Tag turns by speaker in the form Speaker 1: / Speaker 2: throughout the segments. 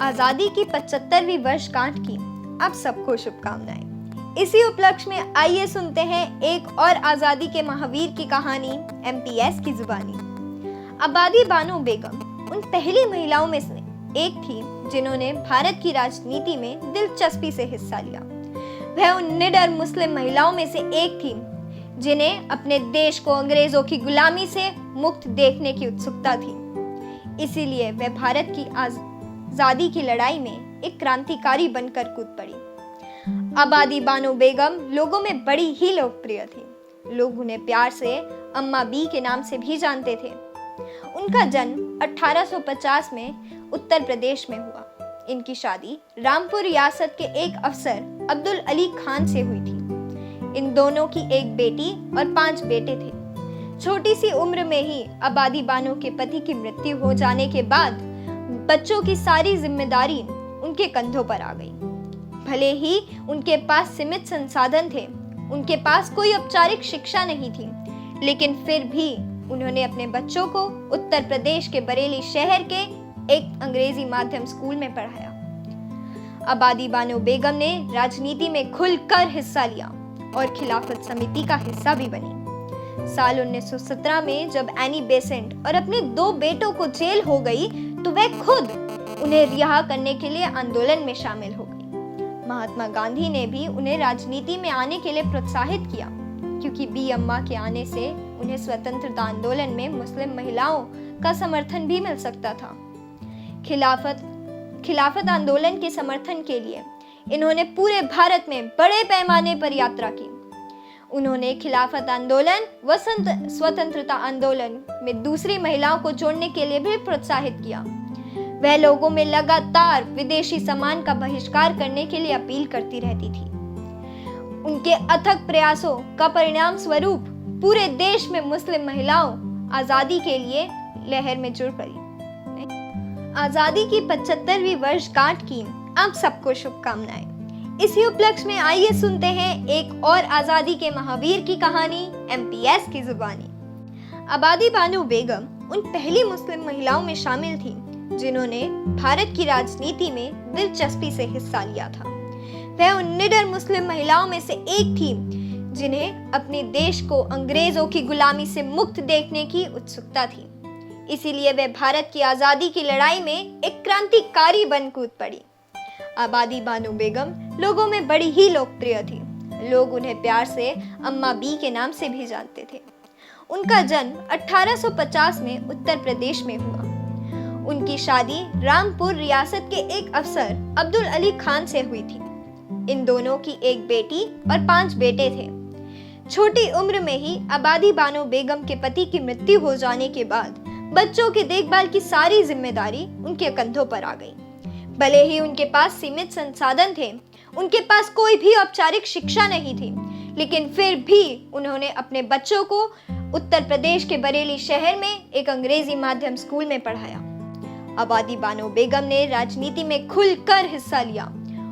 Speaker 1: आजादी की 75वीं वर्षगांठ की आप सबको शुभकामनाएं। इसी उपलक्ष्य में आइए सुनते हैं एक और आजादी के महावीर की कहानी एमपीएस की जुबानी। आबादी बानो बेगम उन पहली महिलाओं में से एक थी जिन्होंने भारत की राजनीति में दिलचस्पी से हिस्सा लिया। वह उन निडर मुस्लिम महिलाओं में से एक थी जिन्हें अपने देश को अंग्रेजों की गुलामी से मुक्त देखने की उत्सुकता थी। इसीलिए वह भारत की आजादी की लड़ाई में एक क्रांतिकारी बनकर कूद पड़ी। आबादी बानो बेगम लोगों में बड़ी ही लोकप्रिय थी। लोग उन्हें प्यार से अम्मा बी के नाम से भी जानते थे। उनका जन्म 1850 में उत्तर प्रदेश में हुआ। इनकी शादी रामपुर रियासत के एक अफसर अब्दुल अली खान से हुई थी। इन दोनों की एक बेटी और 5 बेटे थे। छोटी सी उम्र में ही आबादी बानो के पति की मृत्यु हो जाने के बाद बच्चों की सारी जिम्मेदारी उनके कंधों पर आ गई। भले ही उनके पास सीमित संसाधन थे, उनके पास कोई औपचारिक शिक्षा नहीं थी, लेकिन फिर भी उन्होंने अपने बच्चों को उत्तर प्रदेश के बरेली शहर के एक अंग्रेजी माध्यम स्कूल में पढ़ाया। आबादी बानो बेगम ने राजनीति में खुलकर हिस्सा लिया और खिलाफत समिति का हिस्सा भी बनी। साल 1917 में जब एनी बेसेंट और अपने 2 बेटों को जेल हो गई तो वह खुद उन्हें रिहा करने के लिए आंदोलन में शामिल हो गई। महात्मा गांधी ने भी उन्हें राजनीति में आने के लिए प्रोत्साहित किया, क्योंकि बी अम्मा के आने से उन्हें स्वतंत्रता आंदोलन में मुस्लिम महिलाओं का समर्थन भी मिल सकता था। खिलाफत आंदोलन के समर्थन के लिए इन्होंने पूरे भारत में बड़े पैमाने पर यात्रा की। उन्होंने खिलाफत आंदोलन व स्वतंत्रता आंदोलन में दूसरी महिलाओं को जोड़ने के लिए भी प्रोत्साहित किया। वह लोगों में लगातार विदेशी सामान का बहिष्कार करने के लिए अपील करती रहती थी। उनके अथक प्रयासों का परिणाम स्वरूप पूरे देश में मुस्लिम महिलाओं आजादी के लिए लहर में जुड़ पड़ी। आजादी की 75वीं वर्षगांठ की आप सबको शुभकामनाएं। इसी उपलक्ष्य में आइए सुनते हैं एक और आजादी के महावीर की कहानी एमपीएस की जुबानी। आबादी बानो बेगम उन पहली मुस्लिम महिलाओं में शामिल थी जिन्होंने भारत की राजनीति में दिलचस्पी से हिस्सा लिया था। वह उन निडर मुस्लिम महिलाओं में से एक थी जिन्हें अपने देश को अंग्रेजों की गुलामी से मुक्त देखने की उत्सुकता थी। इसीलिए वह भारत की आजादी की लड़ाई में एक क्रांतिकारी बन कूद पड़ी। आबादी बानो बेगम लोगों में बड़ी ही लोकप्रिय थी। लोग उन्हें प्यार से अम्मा बी के नाम से भी जानते थे। उनका जन्म 1850 में उत्तर प्रदेश में हुआ। उनकी शादी रामपुर रियासत के एक अफसर अब्दुल अली खान से हुई थी। इन दोनों की एक बेटी और 5 बेटे थे। छोटी उम्र में ही आबादी बानो बेगम के पति की मृत्यु हो जाने के बाद बच्चों की देखभाल की सारी जिम्मेदारी उनके कंधों पर आ गई। भले ही उनके पास सीमित संसाधन थे, उनके पास कोई भी औपचारिक शिक्षा नहीं थी, लेकिन फिर भी उन्होंने अपने बच्चों को उत्तर प्रदेश के बरेली शहर में एक अंग्रेजी माध्यम स्कूल में पढ़ाया। आबादी बानो बेगम ने राजनीति में खुलकर हिस्सा लिया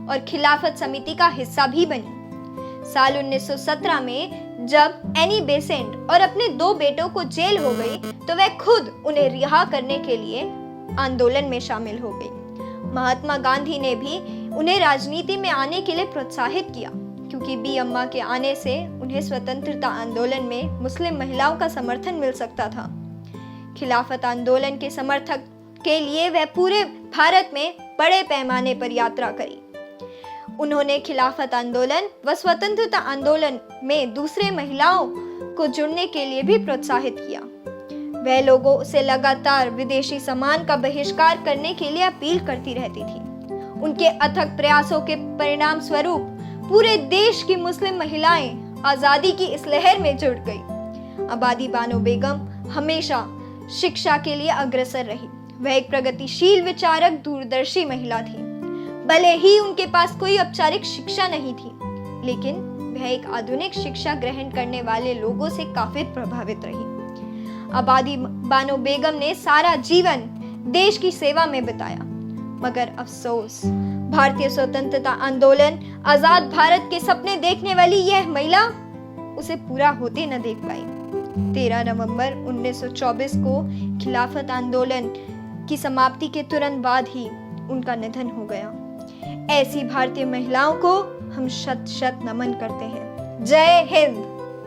Speaker 1: और खिलाफत समिति का हिस्सा भी बनी। साल 1917 में जब एनी बेसेंट और अपने 2 बेटों को जेल हो गई तो वह खुद उन्हें रिहा करने के लिए आंदोलन में शामिल हो गई। महात्मा गांधी ने भी उन्हें राजनीति में आने के लिए प्रोत्साहित किया, क्योंकि बी अम्मा के आने से उन्हें स्वतंत्रता आंदोलन में मुस्लिम महिलाओं का समर्थन मिल सकता था। खिलाफत आंदोलन के समर्थक के लिए वह पूरे भारत में बड़े पैमाने पर यात्रा करी। उन्होंने खिलाफत आंदोलन व स्वतंत्रता आंदोलन में दूसरे महिलाओं को जुड़ने के लिए भी प्रोत्साहित किया। वह लोगों से लगातार विदेशी सामान का बहिष्कार करने के लिए अपील करती रहती थी। उनके अथक प्रयासों के परिणाम स्वरूप पूरे देश की मुस्लिम महिलाएं आजादी की इस लहर में जुड़ गई। आबादी बानो बेगम हमेशा शिक्षा के लिए अग्रसर रही। वह एक प्रगतिशील विचारक, दूरदर्शी महिला थी। भले ही उनके पास कोई औपचारिक शिक्षा नहीं थी, लेकिन वह एक आधुनिक शिक्षा ग्रहण करने वाले लोगों से काफी प्रभावित रही। आबादी बानो बेगम ने सारा जीवन देश की सेवा में बिताया, मगर अफसोस भारतीय स्वतंत्रता आंदोलन, आजाद भारत के सपने देखने वाली यह महिला उसे पूरा होते न देख पाई। 13 नवंबर 1924 को खिलाफत आंदोलन की समाप्ति के तुरंत बाद ही उनका निधन हो गया। ऐसी भारतीय महिलाओं को हम शत शत नमन करते हैं। जय हिंद।